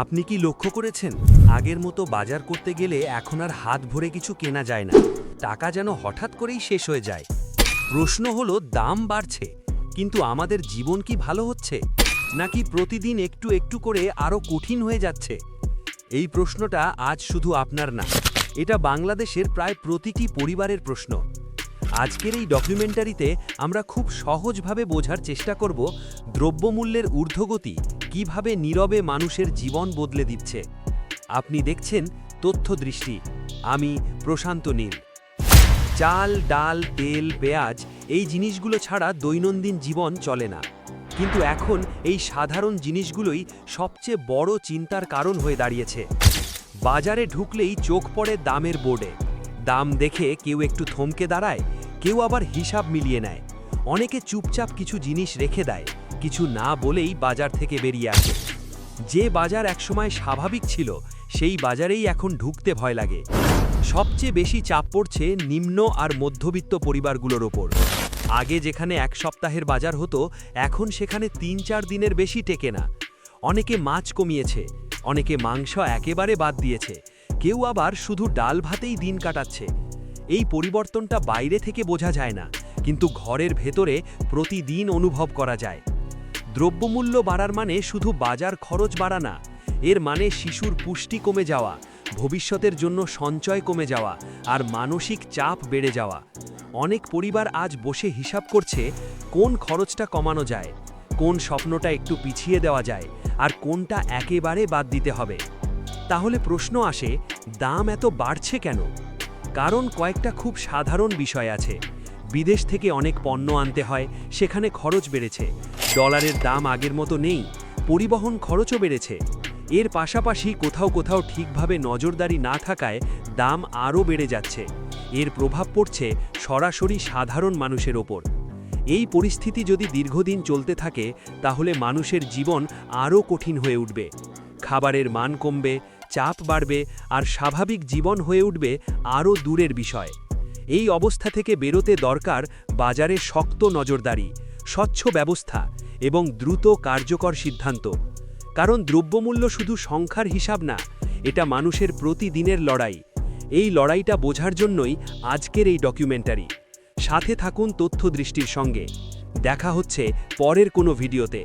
আপনি কি লক্ষ্য করেছেন আগের মতো বাজার করতে গেলে এখন আর হাত ভরে কিছু কেনা যায় না, টাকা যেন হঠাৎ করেই শেষ হয়ে যায়। প্রশ্ন হলো, দাম বাড়ছে কিন্তু আমাদের জীবন কি ভালো হচ্ছে, নাকি প্রতিদিন একটু একটু করে আরও কঠিন হয়ে যাচ্ছে? এই প্রশ্নটা আজ শুধু আপনার না, এটা বাংলাদেশের প্রায় প্রতিটি পরিবারের প্রশ্ন। আজকের এই ডকুমেন্টারিতে আমরা খুব সহজভাবে বোঝার চেষ্টা করব দ্রব্যমূল্যের ঊর্ধ্বগতি কিভাবে নীরবে মানুষের জীবন বদলে দিচ্ছে। আপনি দেখছেন তথ্যদৃষ্টি, আমি প্রশান্ত নীল। চাল, ডাল, তেল, পেঁয়াজ এই জিনিসগুলো ছাড়া দৈনন্দিন জীবন চলে না, কিন্তু এখন এই সাধারণ জিনিসগুলোই সবচেয়ে বড় চিন্তার কারণ হয়ে দাঁড়িয়েছে। বাজারে ঢুকলেই চোখ পড়ে দামের বোর্ডে। দাম দেখে কেউ একটু থমকে দাঁড়ায়, কেউ আবার হিসাব মিলিয়ে নেয়। অনেকে চুপচাপ কিছু জিনিস রেখে দেয়, কিছু না বলেই বাজার থেকে বেরিয়ে আসে। যে বাজার একসময় স্বাভাবিক ছিল, সেই বাজারেই এখন ঢুকতে ভয় লাগে। সবচেয়ে বেশি চাপ পড়ছে নিম্ন আর মধ্যবিত্ত পরিবারগুলোর ওপর। আগে যেখানে এক সপ্তাহের বাজার হতো, এখন সেখানে ৩-৪ দিনের বেশি টেকে না। অনেকে মাছ কমিয়েছে, অনেকে মাংস একেবারে বাদ দিয়েছে, কেউ আবার শুধু ডাল ভাতেই দিন কাটাচ্ছে। এই পরিবর্তনটা বাইরে থেকে বোঝা যায় না, কিন্তু ঘরের ভেতরে প্রতিদিন অনুভব করা যায়। দ্রব্যমূল্য বাড়ার মানে শুধু বাজার খরচ বাড়া না, এর মানে শিশুর পুষ্টি কমে যাওয়া, ভবিষ্যতের জন্য সঞ্চয় কমে যাওয়া আর মানসিক চাপ বেড়ে যাওয়া। অনেক পরিবার আজ বসে হিসাব করছে কোন খরচটা কমানো যায়, কোন স্বপ্নটা একটু পিছিয়ে দেওয়া যায়, আর কোনটা একেবারে বাদ দিতে হবে। তাহলে প্রশ্ন আসে, দাম এত বাড়ছে কেন? কারণ কয়েকটা খুব সাধারণ বিষয় আছে। বিদেশ থেকে অনেক পণ্য আনতে হয়, সেখানে খরচ বেড়েছে। ডলারের দাম আগের মতো নেই, পরিবহন খরচও বেড়েছে। এর পাশাপাশি কোথাও কোথাও ঠিকভাবে নজরদারি না থাকায় দাম আরও বেড়ে যাচ্ছে। এর প্রভাব পড়ছে সরাসরি সাধারণ মানুষের ওপর। এই পরিস্থিতি যদি দীর্ঘদিন চলতে থাকে, তাহলে মানুষের জীবন আরও কঠিন হয়ে উঠবে। খাবারের মান কমবে, চাপ বাড়বে, আর স্বাভাবিক জীবন হয়ে উঠবে আরও দূরের বিষয়। এই অবস্থা থেকে বেরোতে দরকার বাজারে শক্ত নজরদারি, স্বচ্ছ ব্যবস্থা এবং দ্রুত কার্যকর সিদ্ধান্ত। কারণ দ্রব্যমূল্য শুধু সংখ্যার হিসাব না, এটা মানুষের প্রতিদিনের লড়াই। এই লড়াইটা বোঝার জন্যই আজকের এই ডকুমেন্টারি। সাথে থাকুন তথ্যদৃষ্টির সঙ্গে। দেখা হচ্ছে পরের কোনো ভিডিওতে।